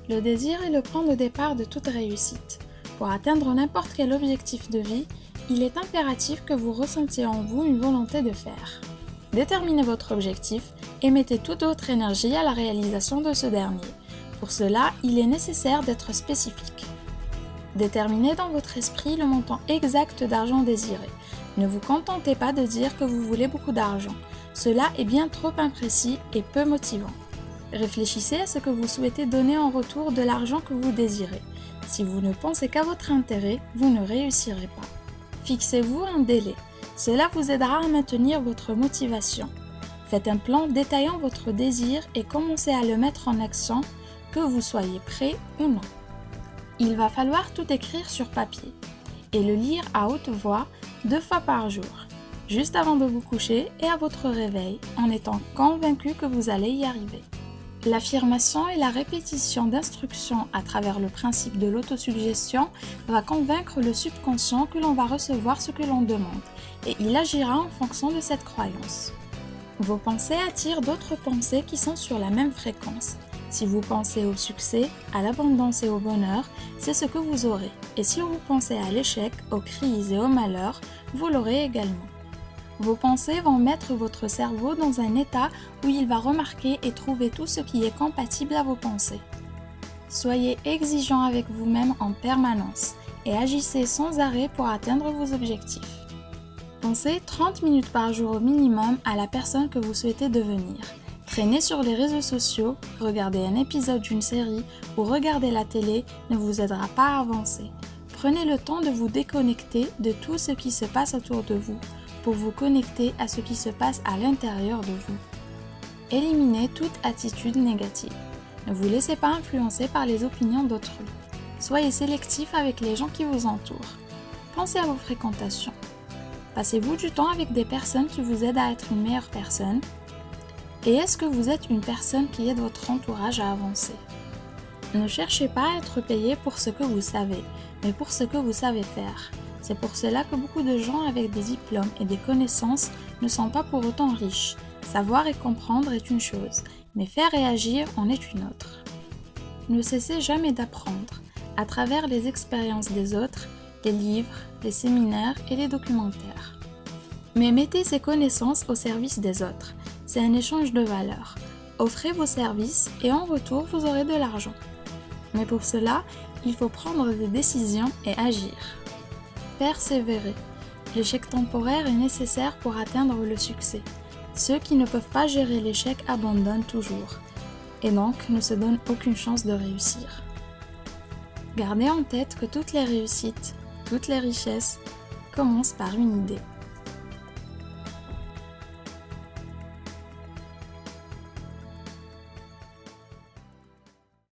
Le désir est le point de départ de toute réussite. Pour atteindre n'importe quel objectif de vie, il est impératif que vous ressentiez en vous une volonté de faire. Déterminez votre objectif et mettez toute votre énergie à la réalisation de ce dernier. Pour cela, il est nécessaire d'être spécifique. Déterminez dans votre esprit le montant exact d'argent désiré. Ne vous contentez pas de dire que vous voulez beaucoup d'argent. Cela est bien trop imprécis et peu motivant. Réfléchissez à ce que vous souhaitez donner en retour de l'argent que vous désirez. Si vous ne pensez qu'à votre intérêt, vous ne réussirez pas. Fixez-vous un délai. Cela vous aidera à maintenir votre motivation. Faites un plan détaillant votre désir et commencez à le mettre en action, que vous soyez prêt ou non. Il va falloir tout écrire sur papier et le lire à haute voix 2 fois par jour, juste avant de vous coucher et à votre réveil, en étant convaincu que vous allez y arriver. L'affirmation et la répétition d'instructions à travers le principe de l'autosuggestion va convaincre le subconscient que l'on va recevoir ce que l'on demande et il agira en fonction de cette croyance. Vos pensées attirent d'autres pensées qui sont sur la même fréquence. Si vous pensez au succès, à l'abondance et au bonheur, c'est ce que vous aurez. Et si vous pensez à l'échec, aux crises et au malheur, vous l'aurez également. Vos pensées vont mettre votre cerveau dans un état où il va remarquer et trouver tout ce qui est compatible à vos pensées. Soyez exigeant avec vous-même en permanence et agissez sans arrêt pour atteindre vos objectifs. Pensez 30 minutes par jour au minimum à la personne que vous souhaitez devenir. Traîner sur les réseaux sociaux, regarder un épisode d'une série ou regarder la télé ne vous aidera pas à avancer. Prenez le temps de vous déconnecter de tout ce qui se passe autour de vous pour vous connecter à ce qui se passe à l'intérieur de vous. Éliminez toute attitude négative. Ne vous laissez pas influencer par les opinions d'autrui. Soyez sélectif avec les gens qui vous entourent. Pensez à vos fréquentations. Passez-vous du temps avec des personnes qui vous aident à être une meilleure personne? Et est-ce que vous êtes une personne qui aide votre entourage à avancer? Ne cherchez pas à être payé pour ce que vous savez, mais pour ce que vous savez faire. C'est pour cela que beaucoup de gens avec des diplômes et des connaissances ne sont pas pour autant riches. Savoir et comprendre est une chose, mais faire et agir en est une autre. Ne cessez jamais d'apprendre, à travers les expériences des autres, les livres, les séminaires et les documentaires. Mais mettez ces connaissances au service des autres. C'est un échange de valeurs. Offrez vos services et en retour, vous aurez de l'argent. Mais pour cela, il faut prendre des décisions et agir. Persévérer. L'échec temporaire est nécessaire pour atteindre le succès. Ceux qui ne peuvent pas gérer l'échec abandonnent toujours et donc ne se donnent aucune chance de réussir. Gardez en tête que toutes les réussites, toutes les richesses commencent par une idée.